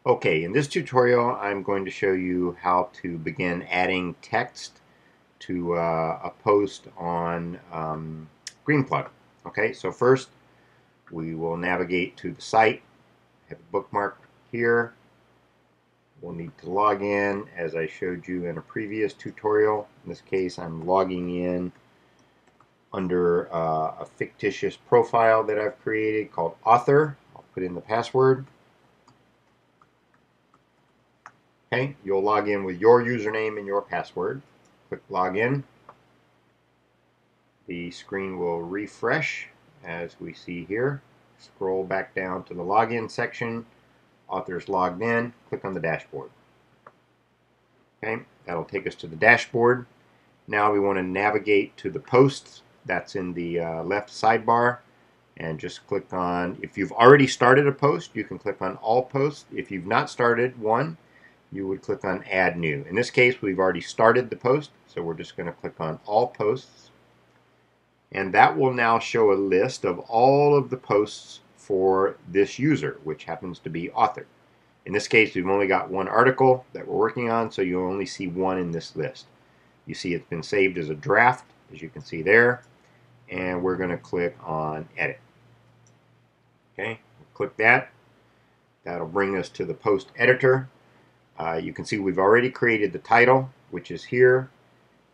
Okay, in this tutorial I'm going to show you how to begin adding text to a post on GreenPlug. Okay, so first we will navigate to the site, have a bookmark here. We'll need to log in as I showed you in a previous tutorial. In this case I'm logging in under a fictitious profile that I've created called author. I'll put in the password. Okay, you'll log in with your username and your password. Click login. The screen will refresh as we see here. Scroll back down to the login section. Author's logged in. Click on the dashboard. Okay, that'll take us to the dashboard. Now we want to navigate to the posts. That's in the left sidebar. And just click on, if you've already started a post, you can click on all posts. If you've not started one, you would click on add new. In this case we've already started the post, so we're just going to click on all posts, and that will now show a list of all of the posts for this user, which happens to be author. In this case we've only got one article that we're working on, so you'll only see one in this list. You see it's been saved as a draft, as you can see there, and we're going to click on edit. Okay, click that. That'll bring us to the post editor. You can see we've already created the title, which is here.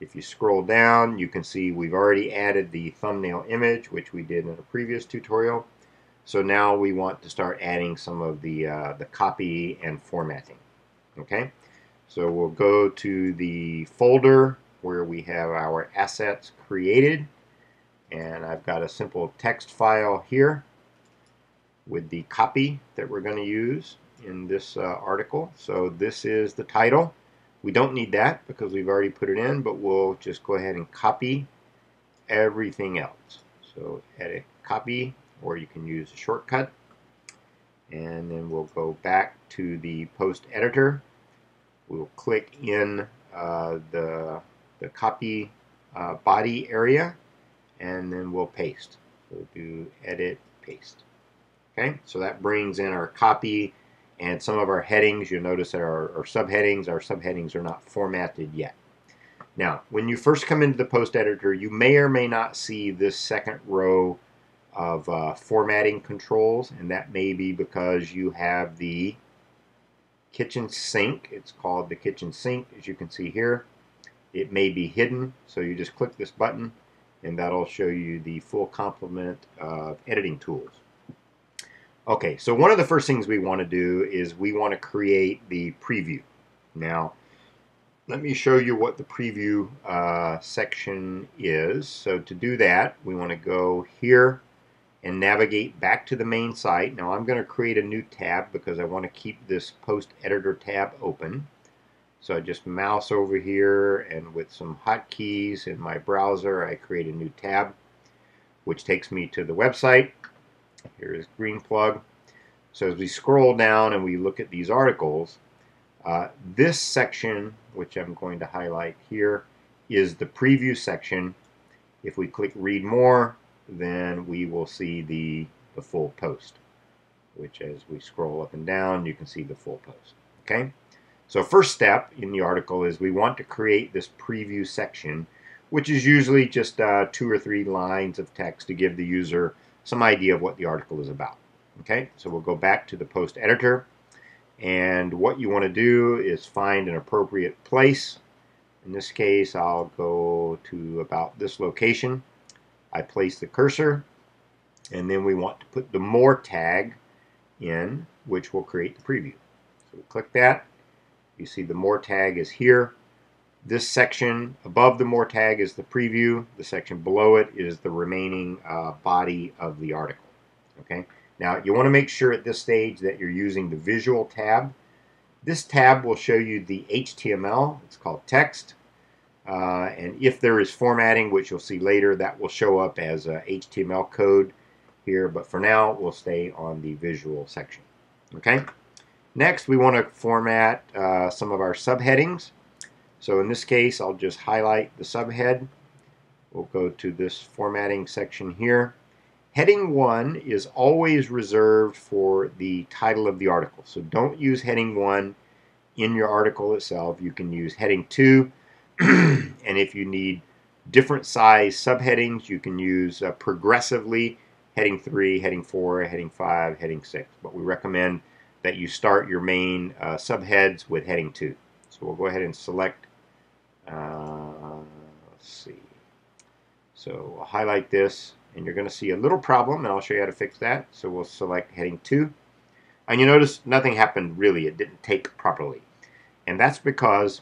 If you scroll down, you can see we've already added the thumbnail image, which we did in a previous tutorial. So now we want to start adding some of the copy and formatting. Okay, so we'll go to the folder where we have our assets created, and I've got a simple text file here with the copy that we're going to use in this article. So this is the title. We don't need that because we've already put it in, but we'll just go ahead and copy everything else. So edit copy, or you can use a shortcut, and then we'll go back to the post editor. We'll click in the copy body area, and then we'll paste. So we'll do edit paste. Okay, so that brings in our copy and some of our headings. You'll notice that our subheadings are not formatted yet. Now, when you first come into the post editor, you may or may not see this second row of formatting controls, and that may be because you have the kitchen sink. It's called the kitchen sink, as you can see here. It may be hidden, so you just click this button and that'll show you the full complement of editing tools. Okay, so one of the first things we want to do is we want to create the preview. Now, let me show you what the preview section is. So to do that, we want to go here and navigate back to the main site. Now I'm going to create a new tab because I want to keep this post editor tab open. So I just mouse over here, and with some hotkeys in my browser, I create a new tab, which takes me to the website. Here is GreenPlug. So as we scroll down and we look at these articles, this section, which I'm going to highlight here, is the preview section. If we click read more, then we will see the full post, which as we scroll up and down, you can see the full post. Okay? So first step in the article is we want to create this preview section, which is usually just 2 or 3 lines of text to give the user some idea of what the article is about. Okay, so we'll go back to the post editor, and what you want to do is find an appropriate place. In this case, I'll go to about this location. I place the cursor, and then we want to put the more tag in, which will create the preview. So we click that. You see the more tag is here. This section above the more tag is the preview. The section below it is the remaining body of the article. Okay. Now you want to make sure at this stage that you're using the visual tab. This tab will show you the HTML. It's called text. And if there is formatting, which you'll see later, that will show up as HTML code here. But for now, we'll stay on the visual section. Okay. Next, we want to format some of our subheadings. So in this case, I'll just highlight the subhead. We'll go to this formatting section here, Heading 1 is always reserved for the title of the article. So don't use heading 1 in your article itself. You can use heading 2. And if you need different size subheadings, you can use progressively heading 3, heading 4, heading 5, heading 6. But we recommend that you start your main subheads with heading 2. So we'll go ahead and select, let's see. So we'll highlight this, and you're going to see a little problem, and I'll show you how to fix that. So we'll select heading 2. And you notice nothing happened really. It didn't take properly. And that's because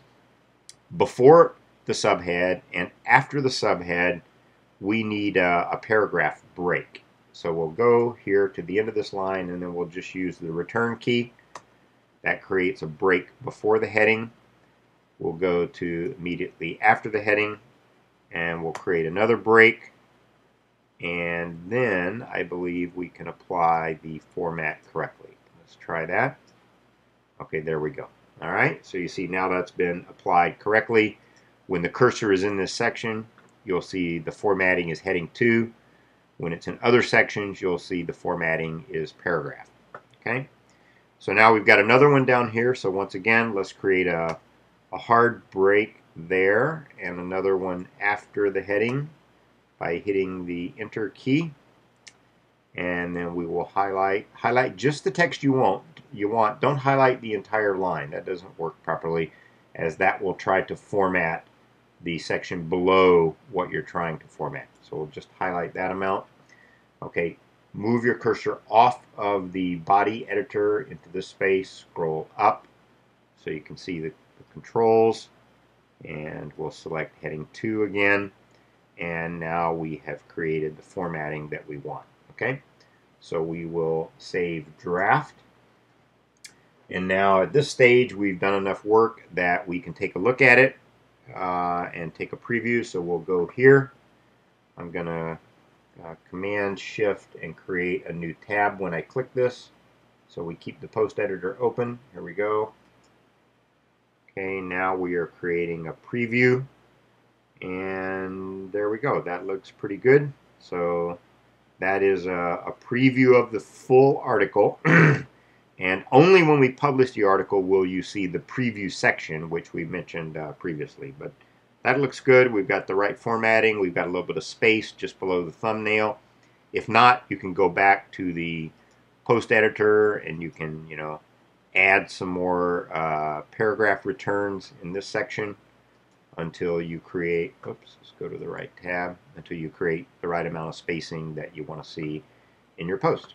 before the subhead and after the subhead, we need a paragraph break. So we'll go here to the end of this line, and then we'll just use the return key. That creates a break before the heading. We'll go to immediately after the heading, and we'll create another break. And then I believe we can apply the format correctly. Let's try that. Okay, there we go. All right, so you see now that's been applied correctly. When the cursor is in this section, you'll see the formatting is heading 2. When it's in other sections, you'll see the formatting is paragraph. Okay, so now we've got another one down here. So once again, let's create a hard break there and another one after the heading by hitting the enter key. And then we will highlight just the text you want. Don't highlight the entire line. That doesn't work properly, as that will try to format the section below what you're trying to format. So we'll just highlight that amount. Okay, move your cursor off of the body editor into this space, scroll up so you can see the controls, and we'll select heading 2 again, and now we have created the formatting that we want. Okay, so we will save draft. And now at this stage, we've done enough work that we can take a look at it and take a preview. So we'll go here. I'm going to Command Shift and create a new tab when I click this. So we keep the post editor open. Here we go. Okay, now we are creating a preview. And there we go. That looks pretty good. So that is a preview of the full article. And only when we publish the article will you see the preview section, which we mentioned previously. But that looks good. We've got the right formatting. We've got a little bit of space just below the thumbnail. If not, you can go back to the post editor and you can, add some more paragraph returns in this section until you create, oops, let's go to the right tab, until you create the right amount of spacing that you want to see in your post.